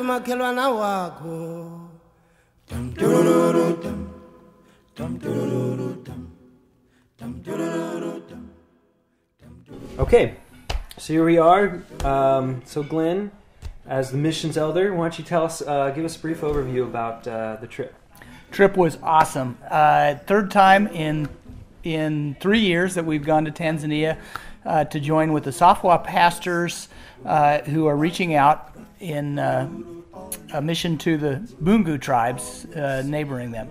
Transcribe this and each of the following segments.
makhelwana wakho. Okay, so here we are. So Glenn, as the missions elder, why don't you tell us, give us a brief overview about the trip? Trip was awesome. Third time in 3 years that we've gone to Tanzania to join with the Safwa pastors who are reaching out in a mission to the Bungu tribes neighboring them.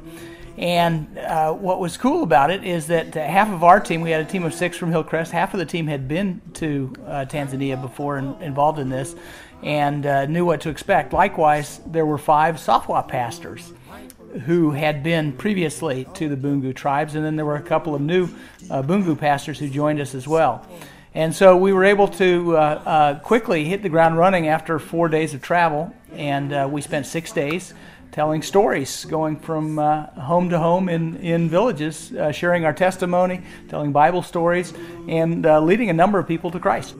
And what was cool about it is that half of our team, we had a team of 6 from Hillcrest, half of the team had been to Tanzania before and involved in this and knew what to expect. Likewise, there were 5 Safwa pastors who had been previously to the Bungu tribes, and then there were a couple of new Bungu pastors who joined us as well. And so we were able to quickly hit the ground running after 4 days of travel, and we spent 6 days telling stories, going from home to home in villages, sharing our testimony, telling Bible stories, and leading a number of people to Christ.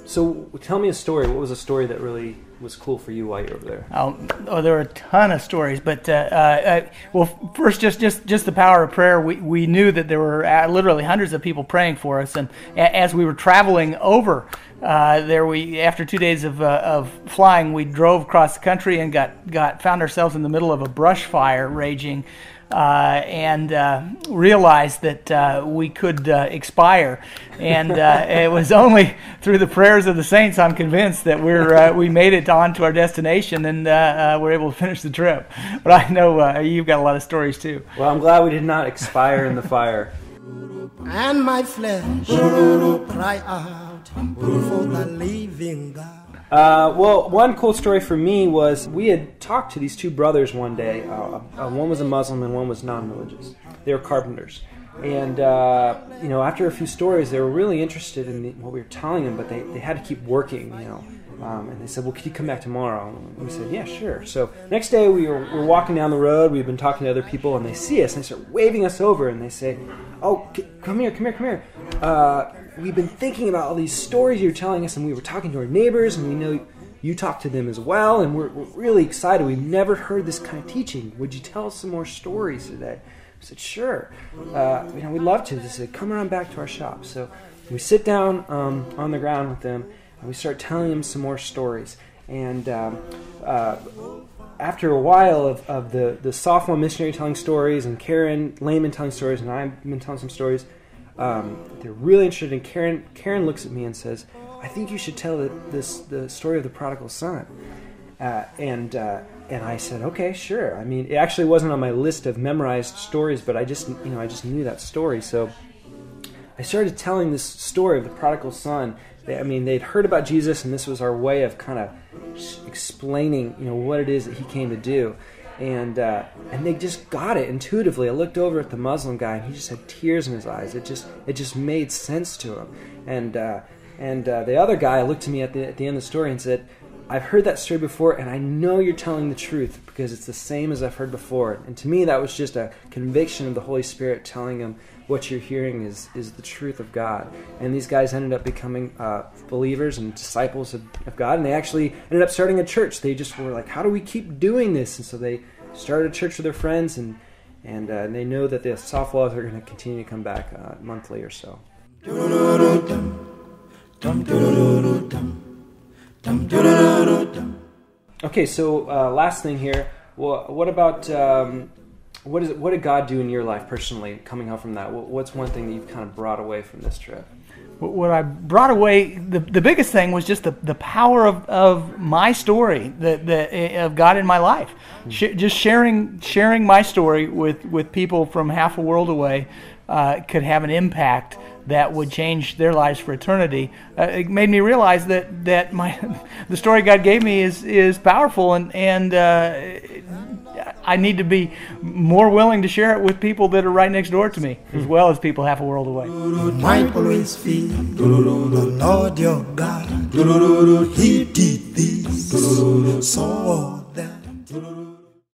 So tell me a story. What was a story that really was cool for you while you were over there? Oh, there were a ton of stories, but well, first, just the power of prayer. We knew that there were literally hundreds of people praying for us, and as we were traveling over after 2 days of flying, we drove across the country and found ourselves in the middle of a brush fire raging. And realized that we could expire, and it was only through the prayers of the saints, I'm convinced, that we made it on to our destination and were able to finish the trip. But I know you've got a lot of stories too. Well, I'm glad we did not expire in the fire. And my flesh cry out for the living God. Well, one cool story for me was we had talked to these 2 brothers one day. One was a Muslim and one was non-religious. They were carpenters. And, after a few stories, they were really interested in what we were telling them, but they had to keep working, and they said, well, could you come back tomorrow? And we said, yeah, sure. So next day we were walking down the road. We've been talking to other people, and they see us, and they start waving us over, and they say, oh, come here. We've been thinking about all these stories you're telling us, and we were talking to our neighbors, and we know you talked to them as well, and we're really excited. We've never heard this kind of teaching. Would you tell us some more stories today? I said, sure. We'd love to. They said, come around back to our shop. So we sit down on the ground with them, and we start telling them some more stories. And after a while of the Safwa missionary telling stories, and Karen Lehman telling stories, and I've been telling some stories, they're really interested in Karen. Karen looks at me and says, I think you should tell the story of the prodigal son. And I said, okay, sure. I mean, it actually wasn't on my list of memorized stories, but I just knew that story. So I started telling this story of the prodigal son. They'd heard about Jesus, and this was our way of kind of explaining, what it is that he came to do. And they just got it intuitively. I looked over at the Muslim guy, and he just had tears in his eyes. It just made sense to him. And the other guy looked at me at the end of the story and said, I've heard that story before, and I know you're telling the truth because it's the same as I've heard before. And to me, that was just a conviction of the Holy Spirit telling him what you're hearing is the truth of God. And these guys ended up becoming believers and disciples of God, and they actually ended up starting a church. They just were like, how do we keep doing this? And so they started a church with their friends, and they know that the Safwas are going to continue to come back monthly or so. Okay, so last thing here. Well, what about what did God do in your life personally, coming home from that? What's one thing that you've kind of brought away from this trip? What I brought away, the biggest thing was just the power of my story, of God in my life. Just sharing my story with people from half a world away could have an impact that would change their lives for eternity. It made me realize that the story God gave me is powerful, and I need to be more willing to share it with people that are right next door to me, as well as people half a world away. Might always feel the Lord your God. He did this, so